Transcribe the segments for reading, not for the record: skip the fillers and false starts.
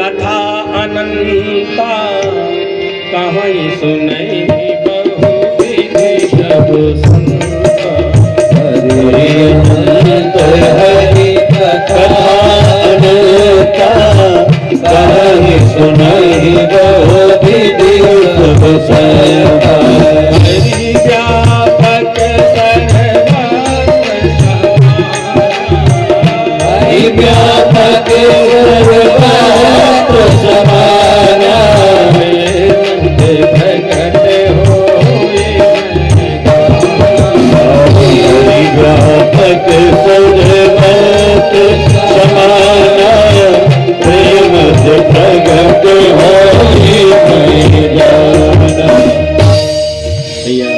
कथा अनंता कहीं सुनई बहुविधि सब संता। हरि अनंत हरि कथा अनंता कहीं सुनई बहुविधि सब संता। हरि व्यापक हरि व्यापक सर्वत्र समाना प्रकट होए हरि व्यापक सर्वत्र समाना प्रेम से प्रगट होई जाना। भैया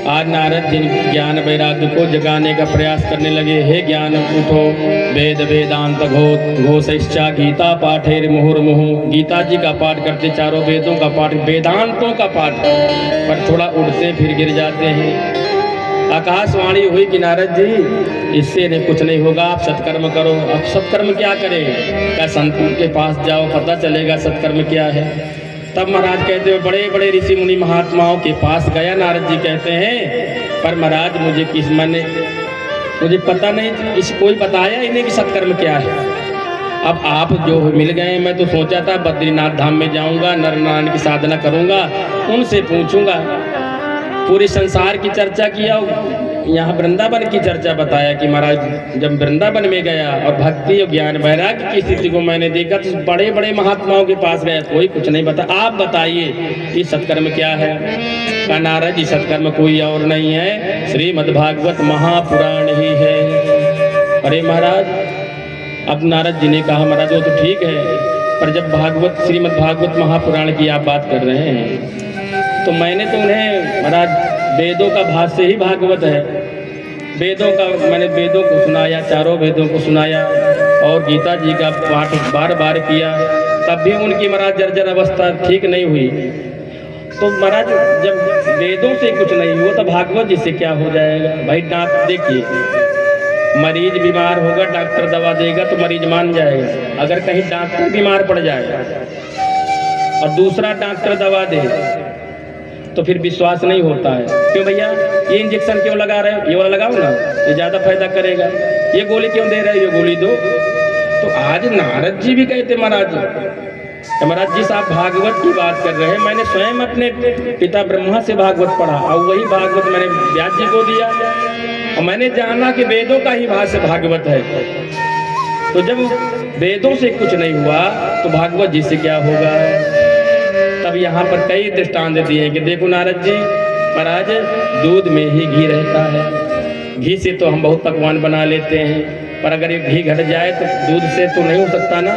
आज नारद जी ज्ञान वैराग्य को जगाने का प्रयास करने लगे। हे ज्ञान उठो, वेद वेदांत घोषिष्ठा गीता पाठेर मुहुर्मुहु। गीता जी का पाठ करते, चारों वेदों का पाठ, वेदांतों का पाठ, पर थोड़ा उड़ते फिर गिर जाते हैं। आकाशवाणी हुई कि नारद जी इससे नहीं कुछ नहीं होगा, आप सत्कर्म करो। अब सत्कर्म क्या करें? क्या संतों के पास जाओ, पता चलेगा सत्कर्म क्या है। तब महाराज कहते हैं, बड़े बड़े ऋषि मुनि महात्माओं के पास गया। नारद जी कहते हैं, पर महाराज मुझे पता नहीं, इस कोई बताया ही नहीं कि सत्कर्म क्या है। अब आप जो मिल गए, मैं तो सोचा था बद्रीनाथ धाम में जाऊंगा, नर नारायण की साधना करूंगा, उनसे पूछूंगा। पूरे संसार की चर्चा किया, यहाँ वृंदावन की चर्चा बताया कि महाराज जब वृंदावन में गया और भक्ति और ज्ञान वैराग्य की स्थिति को मैंने देखा, तो बड़े बड़े महात्माओं के पास गया, कोई कुछ नहीं बता। आप बताइए ये सत्कर्म क्या है? कहा नारद जी सत्कर्म कोई और नहीं है, श्रीमद्भागवत महापुराण ही है। अरे महाराज, अब नारद जी ने कहा महाराज वो तो ठीक है, पर जब श्रीमद्भागवत महापुराण की आप बात कर रहे हैं, तो मैंने तो उन्हें महाराज वेदों का भाष्य ही भागवत है, मैंने वेदों को सुनाया, चारों वेदों को सुनाया और गीता जी का पाठ बार बार किया, तब भी उनकी महाराज जर्जर अवस्था ठीक नहीं हुई। तो महाराज जब वेदों से कुछ नहीं हुआ तो भागवत जी से क्या हो जाएगा? भाई देखिए, मरीज बीमार होगा, डॉक्टर दवा देगा तो मरीज मान जाएगा। अगर कहीं डॉक्टर बीमार पड़ जाए और दूसरा डॉक्टर दवा दे तो फिर विश्वास नहीं होता है। क्यों भैया, ये इंजेक्शन क्यों लगा रहे हो? ये वाला लगाओ ना, ये ज़्यादा फायदा करेगा। ये गोली क्यों दे रहे हो? ये गोली दो। तो आज नारद जी भी कहते महाराज जी साहब भागवत की बात कर रहे हैं। मैंने स्वयं अपने पिता ब्रह्मा से भागवत पढ़ा और वही भागवत मैंने व्यास जी को दिया और मैंने जाना कि वेदों का ही भाष्य भागवत है। तो जब वेदों से कुछ नहीं हुआ तो भागवत जी से क्या होगा? तब यहाँ पर कई दृष्टांत दिए कि देखो नारद जी, महाराज दूध में ही घी रहता है। घी से तो हम बहुत पकवान बना लेते हैं, पर अगर ये घी घट जाए तो दूध से तो नहीं हो सकता ना।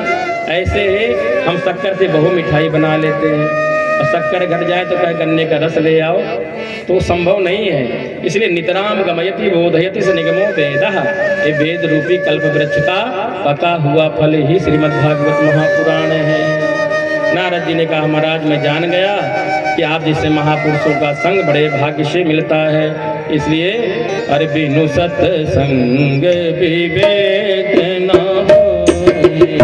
ऐसे ही हम शक्कर से बहु मिठाई बना लेते हैं और शक्कर घट जाए तो क्या गन्ने का रस ले आओ, तो संभव नहीं है। इसलिए नितराम गमयति बोधयति स निगमो वेदः, ये वेद रूपी कल्प वृक्ष का पका हुआ फल ही श्रीमद्भागवत महापुराण है। नारद जी ने कहा महाराज मैं जान गया कि आप जैसे महापुरुषों का संग बड़े भाग्य से मिलता है, इसलिए अरे बिनु सत्संग विवेक न होई,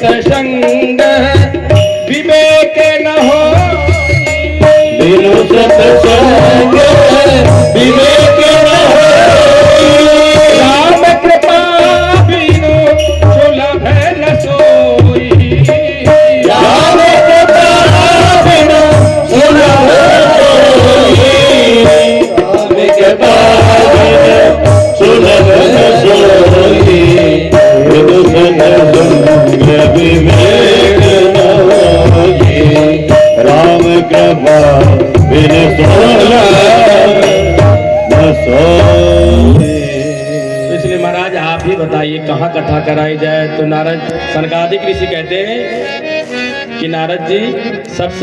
सत्संग विवेक न होई, बिनु सत्संग विवेक न होई, राम कृपा बिनु सुलभ न सोई, राम कृपा बिनु सुलभ सोई, राम कृपा बिनु सुलभ सोई, बिनु सत्संग विवेक न होई, राम कृपा बिनु सुलभ न सोई। इसलिए महाराज आप ही बताइए कहाँ कथा कराई जाए? तो नारद सनकादिक ऋषि कहते हैं कि नारद जी सबसे